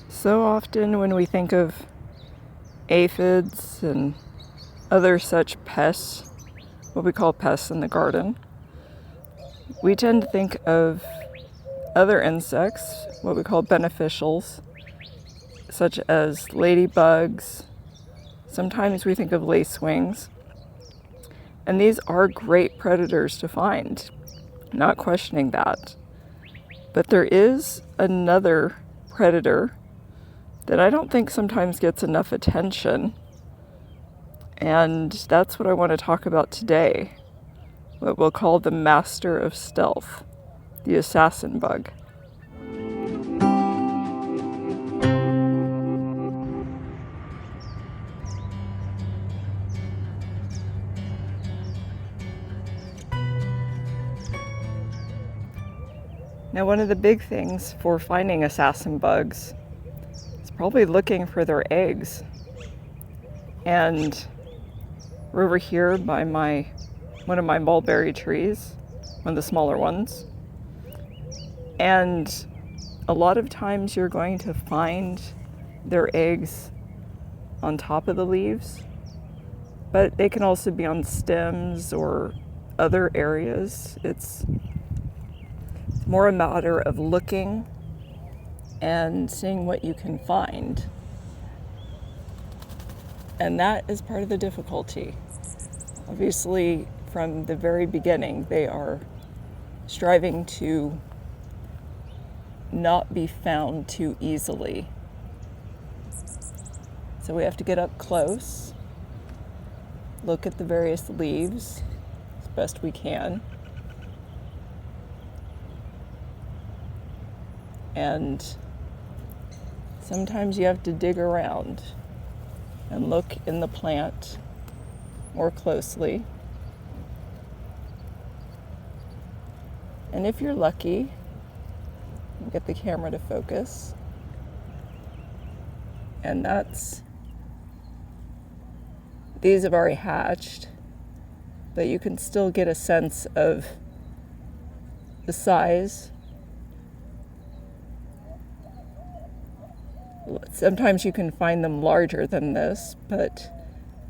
So often when we think of aphids and other such pests, what we call pests in the garden, we tend to think of other insects, what we call beneficials, such as ladybugs. Sometimes we think of lacewings. And these are great predators to find, not questioning that. But there is another predator that I don't think sometimes gets enough attention. And that's what I want to talk about today. What we'll call the master of stealth, the assassin bug. Now, one of the big things for finding assassin bugs is probably looking for their eggs. And we're over here by one of my mulberry trees, one of the smaller ones. And a lot of times you're going to find their eggs on top of the leaves, but they can also be on stems or other areas. It's more a matter of looking and seeing what you can find. And that is part of the difficulty. Obviously, from the very beginning, they are striving to not be found too easily. So we have to get up close, look at the various leaves as best we can, and sometimes you have to dig around and look in the plant more closely. And if you're lucky, you get the camera to focus. And these have already hatched, but you can still get a sense of the size. Sometimes you can find them larger than this, but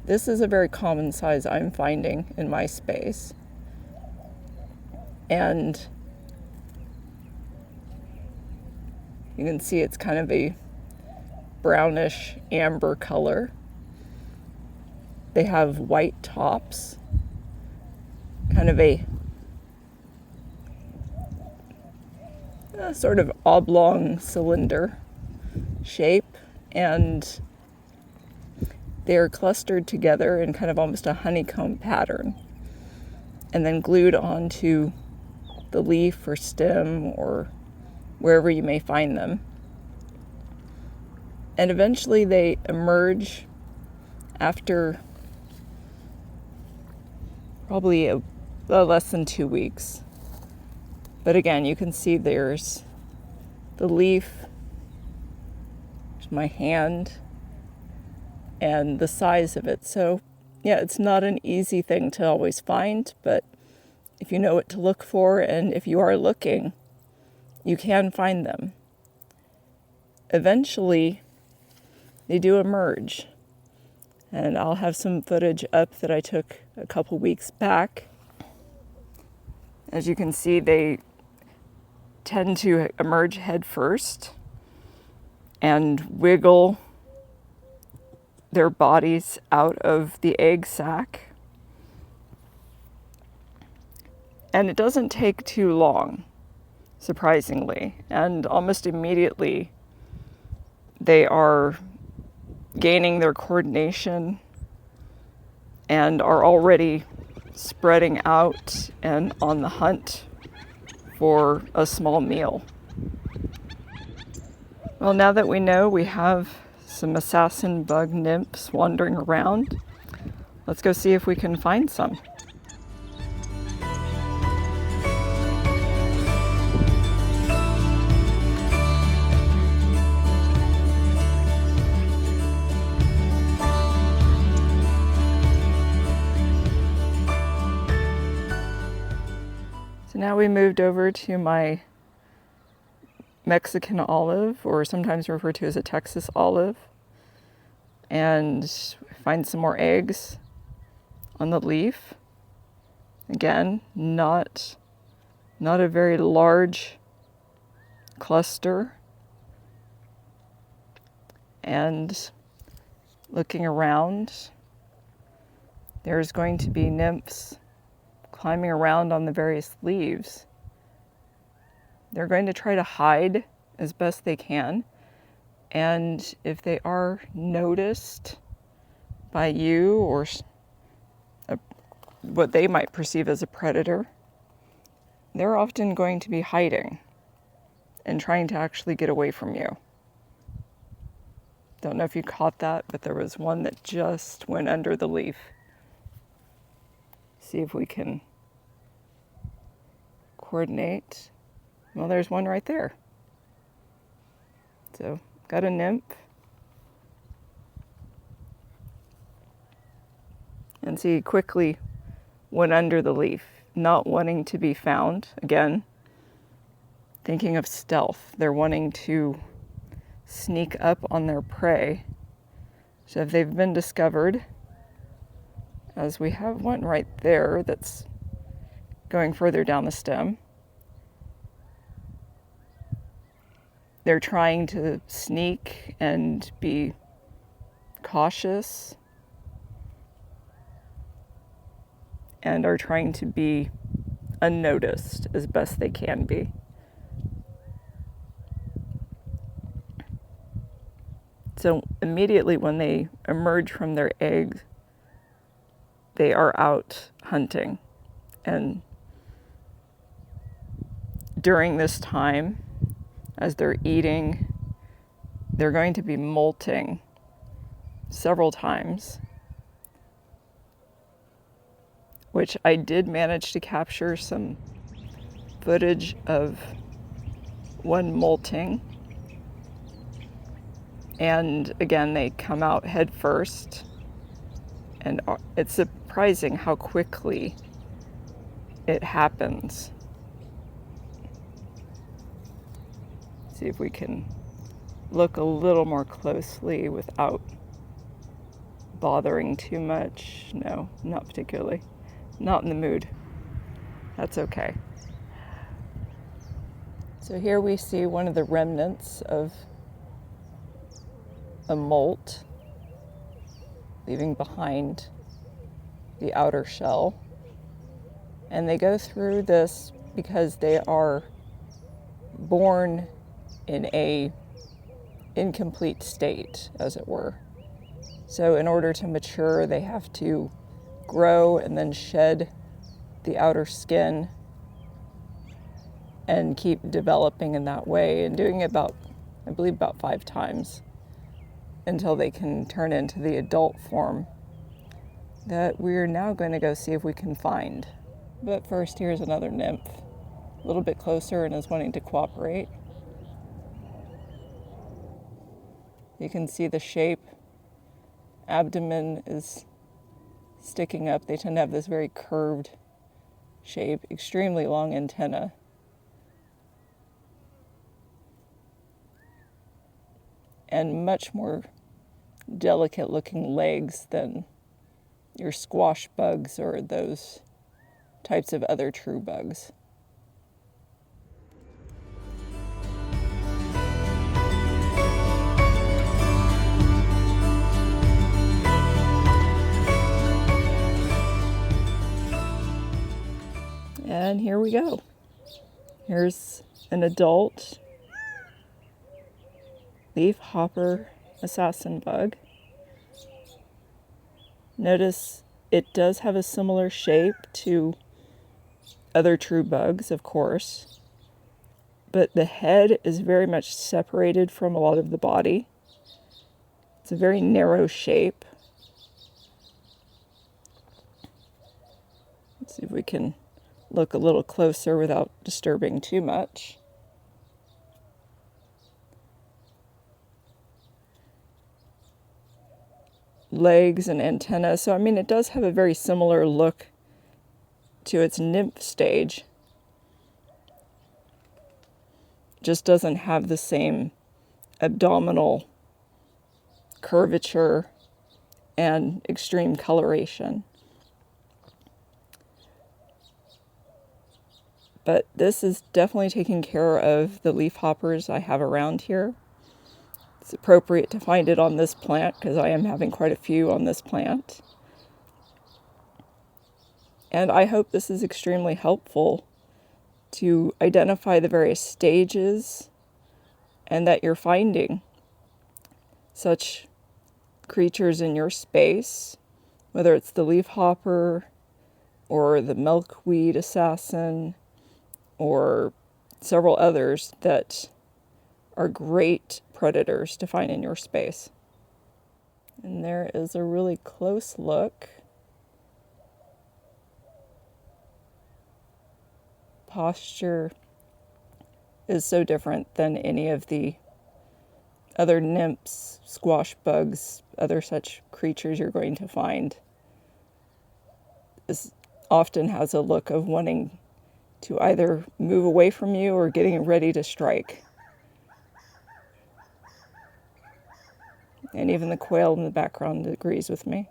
this is a very common size I'm finding in my space. And you can see it's kind of a brownish amber color. They have white tops, kind of a sort of oblong cylinder shape, and they're clustered together in kind of almost a honeycomb pattern and then glued onto the leaf or stem or wherever you may find them. And eventually they emerge after probably less than 2 weeks. But again, you can see there's the leaf, my hand, and the size of it. So yeah, it's not an easy thing to always find, but if you know what to look for and if you are looking, you can find them. Eventually, they do emerge, and I'll have some footage up that I took a couple weeks back. As you can see, they tend to emerge head first and wiggle their bodies out of the egg sac. And it doesn't take too long, surprisingly. And almost immediately, they are gaining their coordination and are already spreading out and on the hunt for a small meal. Well, now that we know we have some assassin bug nymphs wandering around, let's go see if we can find some. So now we moved over to my Mexican olive, or sometimes referred to as a Texas olive, and find some more eggs on the leaf. Again, not a very large cluster. And looking around, there's going to be nymphs climbing around on the various leaves. They're going to try to hide as best they can. And if they are noticed by you or what they might perceive as a predator, they're often going to be hiding and trying to actually get away from you. Don't know if you caught that, but there was one that just went under the leaf. See if we can coordinate. Well, there's one right there. So, got a nymph. And see, quickly went under the leaf, not wanting to be found. Again, thinking of stealth. They're wanting to sneak up on their prey. So if they've been discovered, as we have one right there that's going further down the stem, they're trying to sneak and be cautious and are trying to be unnoticed as best they can be. So immediately when they emerge from their eggs, they are out hunting. And during this time, as they're eating, they're going to be molting several times, which I did manage to capture some footage of one molting. And again, they come out head first, and it's surprising how quickly it happens. See if we can look a little more closely without bothering too much. No, not particularly. Not in the mood. That's okay. So here we see one of the remnants of a molt, leaving behind the outer shell. And they go through this because they are born in a incomplete state, as it were. So in order to mature, they have to grow and then shed the outer skin and keep developing in that way, and doing it about 5 times until they can turn into the adult form that we're now going to go see if we can find. But first, here's another nymph, a little bit closer and is wanting to cooperate. You can see the shape. Abdomen is sticking up. They tend to have this very curved shape, extremely long antenna. And much more delicate looking legs than your squash bugs or those types of other true bugs. And here we go. Here's an adult leaf hopper assassin bug. Notice it does have a similar shape to other true bugs, of course, but the head is very much separated from a lot of the body. It's a very narrow shape. Let's see if we can look a little closer without disturbing too much. Legs and antenna. So, I mean, it does have a very similar look to its nymph stage. just doesn't have the same abdominal curvature and extreme coloration. But this is definitely taking care of the leafhoppers I have around here. It's appropriate to find it on this plant because I am having quite a few on this plant. And I hope this is extremely helpful to identify the various stages and that you're finding such creatures in your space, whether it's the leafhopper or the milkweed assassin or several others that are great predators to find in your space. And there is a really close look. Posture is so different than any of the other nymphs, squash bugs, other such creatures you're going to find. This often has a look of wanting to either move away from you or getting ready to strike. And even the quail in the background agrees with me.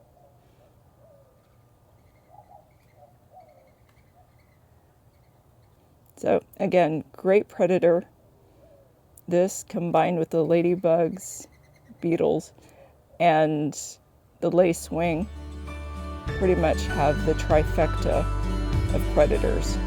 So again, great predator. This combined with the ladybugs, beetles, and the lacewing pretty much have the trifecta of predators.